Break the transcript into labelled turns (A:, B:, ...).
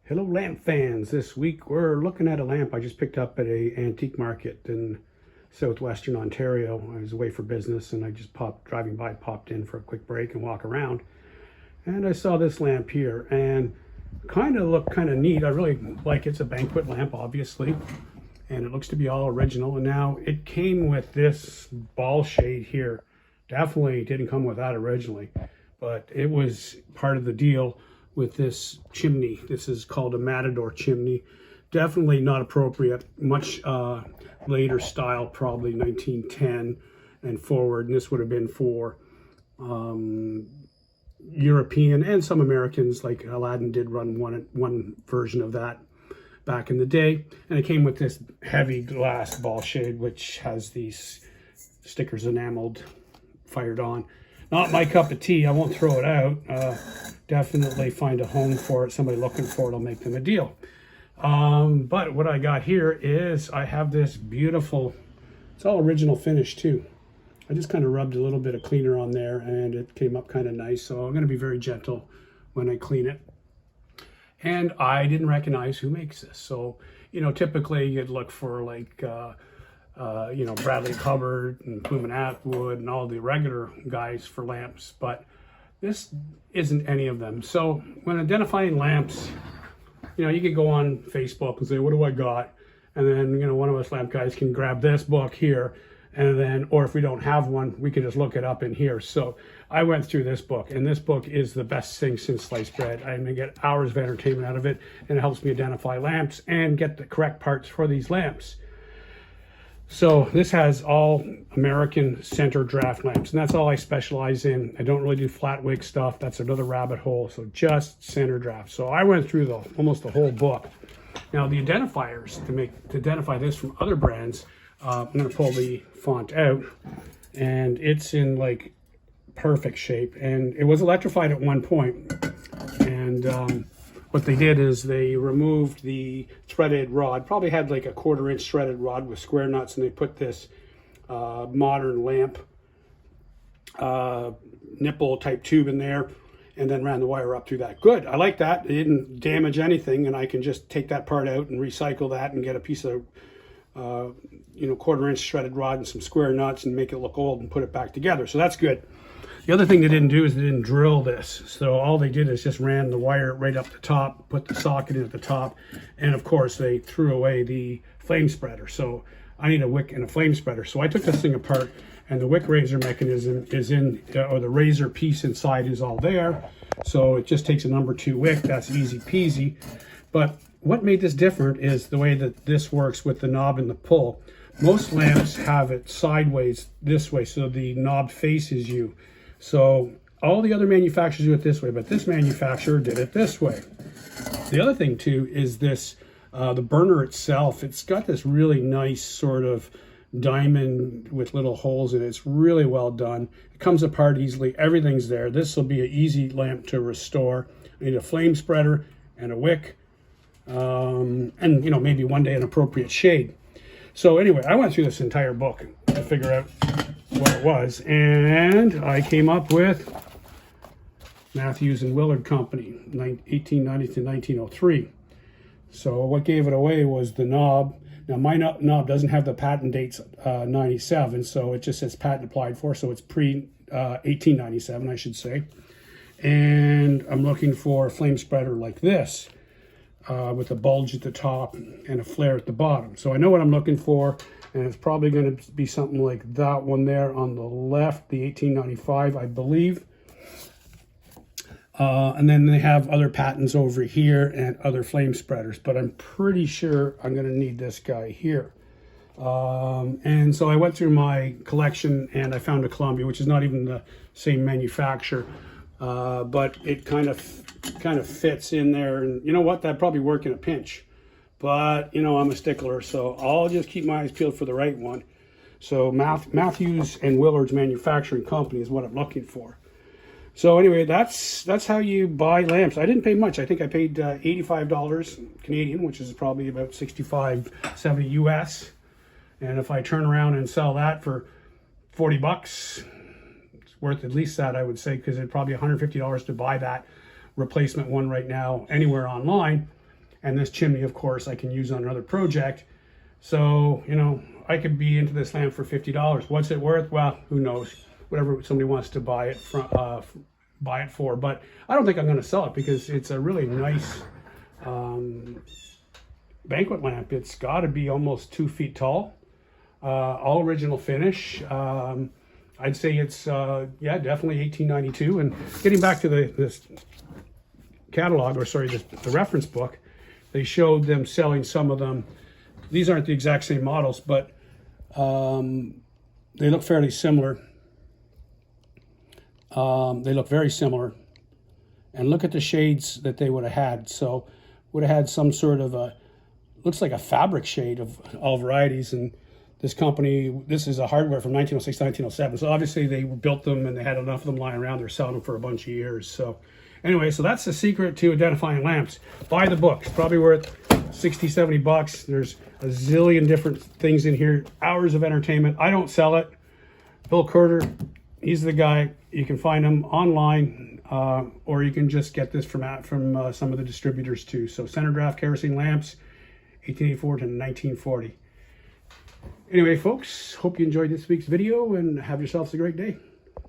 A: Hello lamp fans. This week we're looking at a lamp I just picked up at a antique market in southwestern Ontario. I was away for business and I just popped in for a quick break and walk around. And I saw this lamp here and kind of looked kind of neat. I really like it. It's a banquet lamp, obviously, and it looks to be all original. And now it came with this ball shade here. Definitely didn't come with that originally, but it was part of the deal with this chimney. This is called a Matador chimney. Definitely not appropriate, much later style, probably 1910 and forward. And this would have been for European and some Americans, like Aladdin did run one version of that back in the day. And it came with this heavy glass ball shade, which has these stickers enameled, fired on. Not my cup of tea. I won't throw it out. Definitely find a home for it. Somebody looking for it, I'll make them a deal. But what I got here is I have this beautiful, it's all original finish too. I just kind of rubbed a little bit of cleaner on there and it came up kind of nice. So I'm going to be very gentle when I clean it. And I didn't recognize who makes this. So, typically you'd look for like, Bradley Hubbard and Plume Atwood and all the regular guys for lamps, but this isn't any of them. So when identifying lamps, you could go on Facebook and say, what do I got? And then, one of us lamp guys can grab this book here, and then, or if we don't have one, we can just look it up in here. So I went through this book, and this book is the best thing since sliced bread. I'm gonna get hours of entertainment out of it, and it helps me identify lamps and get the correct parts for these lamps. So this has all American center draft lamps, and that's all I specialize in. I don't really do flat wick stuff. That's another rabbit hole. So just center draft. So I went through almost the whole book. Now the identifiers to identify this from other brands, I'm going to pull the font out, and it's in like perfect shape. And it was electrified at one point, and what they did is they removed the threaded rod, probably had like a 1/4 inch threaded rod with square nuts, and they put this modern lamp nipple type tube in there and then ran the wire up through that. Good, I like that. It didn't damage anything, and I can just take that part out and recycle that and get a piece of 1/4 inch threaded rod and some square nuts and make it look old and put it back together. So that's good. The other thing they didn't do is they didn't drill this. So all they did is just ran the wire right up the top, put the socket in at the top, and of course they threw away the flame spreader. So I need a wick and a flame spreader. So I took this thing apart, and the wick razor mechanism is in, or the razor piece inside is all there. So it just takes a number 2 wick. That's easy peasy. But what made this different is the way that this works with the knob and the pull. Most lamps have it sideways this way, so the knob faces you. So all the other manufacturers do it this way, but this manufacturer did it this way. The other thing too is this, the burner itself, it's got this really nice sort of diamond with little holes in it. It's really well done. It comes apart easily. Everything's there. This will be an easy lamp to restore. I need a flame spreader and a wick, and maybe one day an appropriate shade. So anyway, I went through this entire book to figure out what it was, and I came up with Matthews and Willard Company, 1890 to 1903. So what gave it away was the knob. Now my knob doesn't have the patent dates 97, so it just says patent applied for, so it's pre 1897, I should say. And I'm looking for a flame spreader like this, with a bulge at the top and a flare at the bottom. So I know what I'm looking for, and it's probably going to be something like that one there on the left, the 1895, I believe. And then they have other patents over here and other flame spreaders, but I'm pretty sure I'm going to need this guy here. And so I went through my collection and I found a Columbia, which is not even the same manufacturer, but it kind of fits in there. And you know what? That'd probably work in a pinch. But, I'm a stickler, so I'll just keep my eyes peeled for the right one. So Matthews and Willard's Manufacturing Company is what I'm looking for. So anyway, that's how you buy lamps. I didn't pay much. I think I paid $85 Canadian, which is probably about 65, 70 US. And if I turn around and sell that for 40 bucks, it's worth at least that, I would say, because it's probably $150 to buy that replacement one right now anywhere online. And this chimney, of course, I can use on another project. So, you know, I could be into this lamp for $50. What's it worth? Well, who knows? Whatever somebody wants to buy it for. But I don't think I'm going to sell it because it's a really nice banquet lamp. It's got to be almost 2 feet tall. All original finish. I'd say it's, yeah, definitely 1892. And getting back to this catalog, or sorry, the reference book, they showed them selling some of them. These aren't the exact same models, but they look fairly similar. They look very similar. And look at the shades that they would have had. So would have had some sort of a, looks like a fabric shade of all varieties. And this company, this is a hardware from 1906 to 1907. So obviously they built them and they had enough of them lying around. They're selling them for a bunch of years. So anyway, so that's the secret to identifying lamps. Buy the book. It's probably worth 60, 70 bucks. There's a zillion different things in here. Hours of entertainment. I don't sell it. Bill Carter, he's the guy. You can find him online, or you can just get this from some of the distributors too. So Center Draft kerosene lamps, 1884 to 1940. Anyway, folks, hope you enjoyed this week's video and have yourselves a great day.